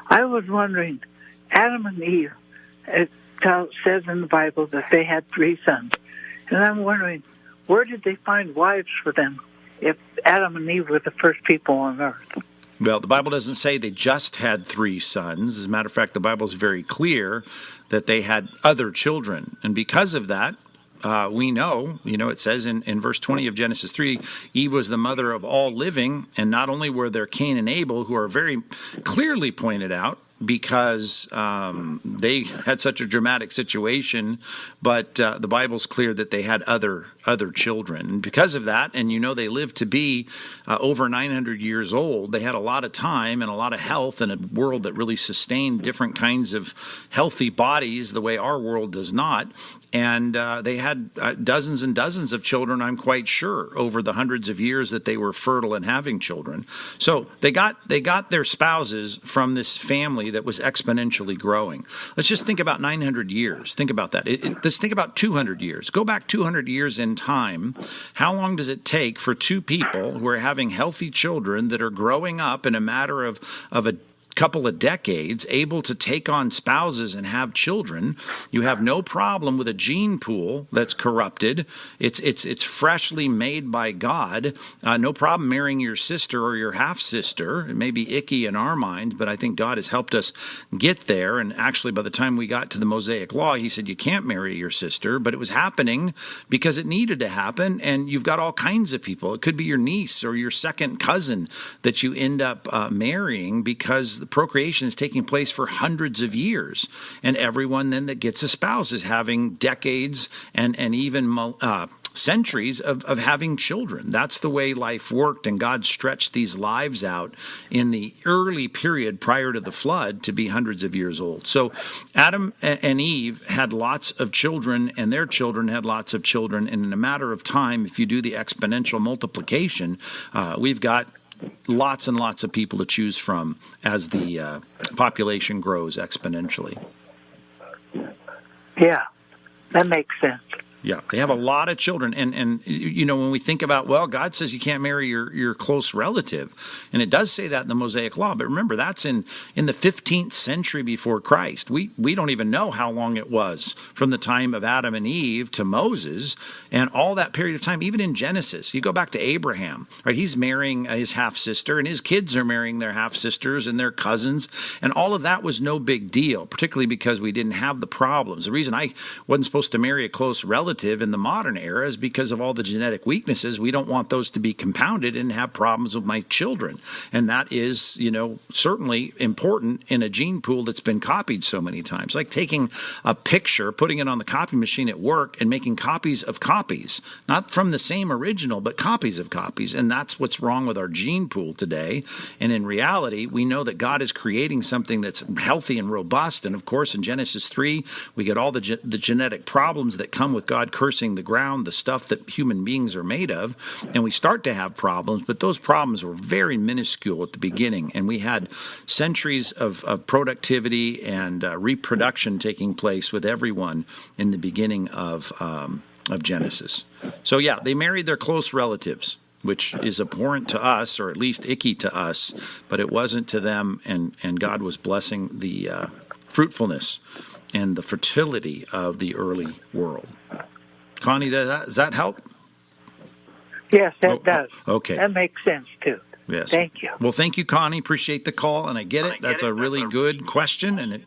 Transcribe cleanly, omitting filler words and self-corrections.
I was wondering, Adam and Eve, it says in the Bible that they had 3 sons. And I'm wondering, where did they find wives for them if Adam and Eve were the first people on earth? Well, the Bible doesn't say they just had 3 sons. As a matter of fact, the Bible is very clear that they had other children. And because of that, we know, it says in verse 20 of Genesis 3, Eve was the mother of all living, and not only were there Cain and Abel, who are very clearly pointed out because they had such a dramatic situation, but the Bible's clear that they had other children. And because of that, and they lived to be over 900 years old, they had a lot of time and a lot of health in a world that really sustained different kinds of healthy bodies the way our world does not. And they had dozens and dozens of children, I'm quite sure, over the hundreds of years that they were fertile and having children. So they got their spouses from this family that was exponentially growing. Let's just think about 900 years. Think about that. Let's think about 200 years. Go back 200 years in time. How long does it take for 2 people who are having healthy children that are growing up in a matter of a couple of decades, able to take on spouses and have children? You have no problem with a gene pool that's corrupted. It's freshly made by God. No problem marrying your sister or your half-sister. It may be icky in our minds, but I think God has helped us get there. And actually, by the time we got to the Mosaic Law, he said you can't marry your sister, but it was happening because it needed to happen. And you've got all kinds of people. It could be your niece or your second cousin that you end up marrying because the procreation is taking place for hundreds of years. And everyone then that gets a spouse is having decades and even centuries of having children. That's the way life worked, and God stretched these lives out in the early period prior to the flood to be hundreds of years old. So Adam and Eve had lots of children, and their children had lots of children, and in a matter of time, if you do the exponential multiplication, we've got lots and lots of people to choose from as the population grows exponentially. Yeah, that makes sense. Yeah, they have a lot of children. And when we think about, well, God says you can't marry your close relative. And it does say that in the Mosaic Law. But remember, that's in the 15th century before Christ. We don't even know how long it was from the time of Adam and Eve to Moses and all that period of time, even in Genesis. You go back to Abraham, right? He's marrying his half-sister, and his kids are marrying their half-sisters and their cousins. And all of that was no big deal, particularly because we didn't have the problems. The reason I wasn't supposed to marry a close relative in the modern era is because of all the genetic weaknesses. We don't want those to be compounded and have problems with my children. And that is, certainly important in a gene pool that's been copied so many times. Like taking a picture, putting it on the copy machine at work and making copies of copies, not from the same original, but copies of copies. And that's what's wrong with our gene pool today. And in reality, we know that God is creating something that's healthy and robust. And of course, in Genesis 3, we get all the genetic problems that come with God cursing the ground, the stuff that human beings are made of, and we start to have problems, but those problems were very minuscule at the beginning, and we had centuries of productivity and reproduction taking place with everyone in the beginning of Genesis. So yeah, they married their close relatives, which is abhorrent to us, or at least icky to us, but it wasn't to them, and God was blessing the fruitfulness and the fertility of the early world. Connie, does that help? Yes, that does. Okay. That makes sense, too. Yes. Thank you. Well, thank you, Connie. Appreciate the call, and I get it. That's a really good question, and it